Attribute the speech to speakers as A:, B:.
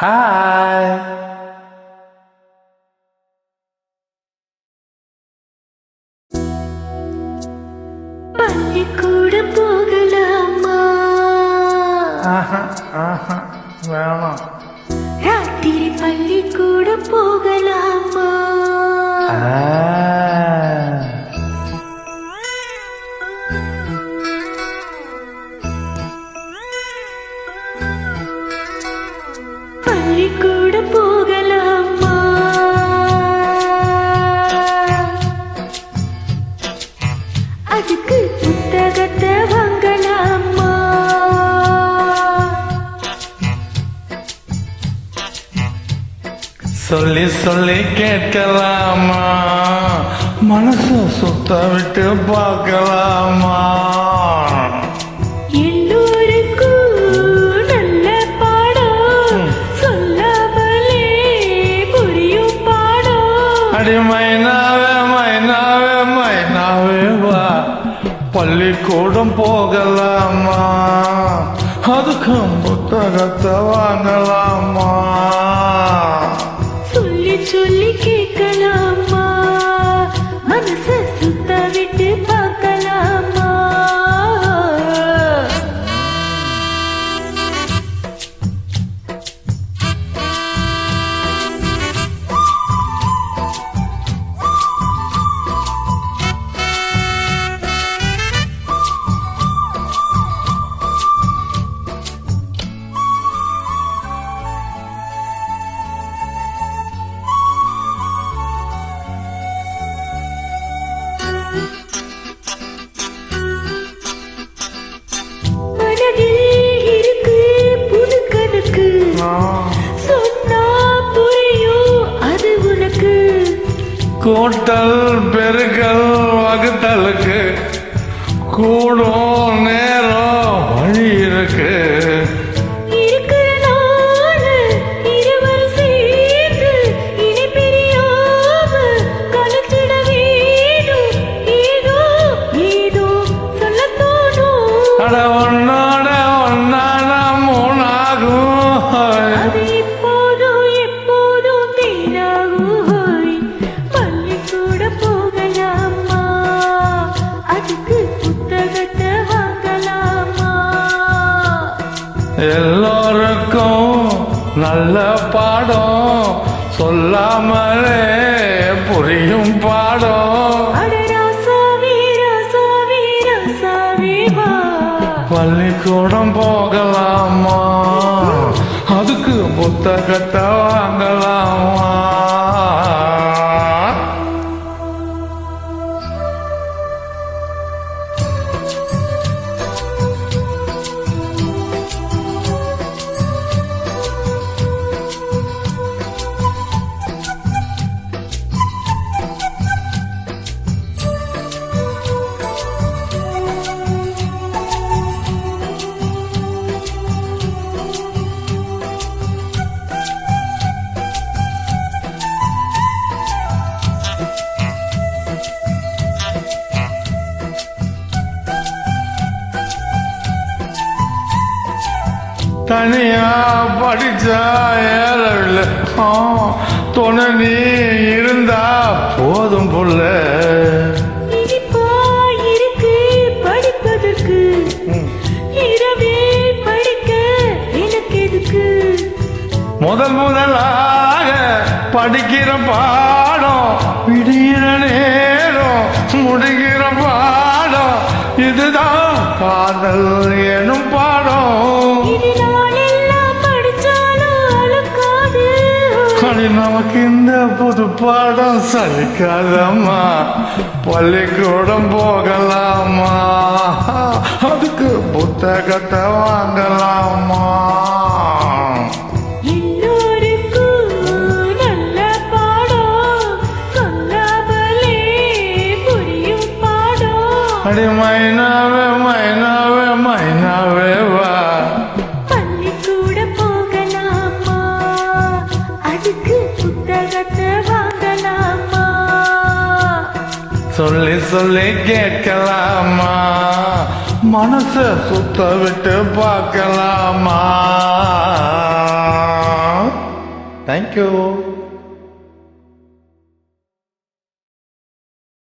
A: Hi.
B: பள்ளிக்கூட போகலாமா?
A: வேணாம்.
B: ராத்திரி பள்ளிக்கூட போகலாமா? பள்ளிக்கூட போகலாமா? அதுக்கு புத்தகத்தை வாங்கலாமா?
A: சொல்லி சொல்லி கேட்கலாமா? மனசு சுத்த விட்டு பார்க்கலாமா?
B: எல்லோருக்கும் நல்ல பாடம், சொல்லாமலே புரியும் பாடம்.
A: அடி மைனாவே மைனாவே மைனாவே வா, பள்ளிக்கூடம் போகலாமா? அதுக்கும் புத்தகத்தை வாங்கலாமா?
B: சொல்லி சொல்லி கேட்கலாமா? மனச சுத்த விட்டு பார்க்கலாமா? மனதில் இருக்கு புது கணக்கு, சொன்னா புரியும் அது உனக்கு.
A: கூட்டல் பெருக்கல் வகுத்தலுக்கு கூடும் நேரம் வழி இருக்கு.
B: இருக்கிற நாளு இருவர் சேர்ந்து இனி பிரியாம கலத்திட வேணும். ஏதோ ஏதோ சொல்லத் தோணும்.
A: அட ஒன்னோட ஒன்னான மூணாகும்.
B: அது எப்போதும் எப்போதும் தேனாகும். பள்ளிக்கூட போகலாமா? அதுக்கு புத்தகத்தை வாங்கலாமா?
A: எல்லோருக்கும் நல்ல பாடம், சொல்லாமலே புரியும் பாடம்.
B: அட ராசாவே ராசாவே ராசாவே வா.
A: பள்ளிக்கூடம் போகலாமா? அதுக்கு புத்தகத்தை வாங்கலாமா? தனியா படிச்சா ஏறவில்லை, துணை நீ இருந்தா போதும் புள்ள.
B: இனிப்பா இருக்கு படிப்பதற்கு, இரவே படிக்க எனக்கு எதுக்கு?
A: முதலாக படிக்கிற பாடம், விடிகிற நேரம் முடிகிற பாடம், இதுதான் காதல் எனும் பாடம்.
B: இது நாளெல்லாம் படிச்சாலும் அழுக்காது.
A: அடி நமக்கு இந்த புது பாடம் சலிக்காதம்மா, பள்ளிக்கூடம் போகலாமா? அதுக்கு புத்தகத்தை வாங்கலாமா?
B: எல்லோருக்கும் நல்ல பாடம், சொல்லாமலே புரியும் பாடம்.
A: அடி மைனாவே மைனாவே மைனாவே வா,
B: பள்ளிக்கூட போகலாமா? அதுக்கு புத்தகத்தை வாங்கலாமா?
A: சொல்லி சொல்லி கேட்கலாமா? மனச சுத்த விட்டு பார்க்கலாமா? தேங்க்யூ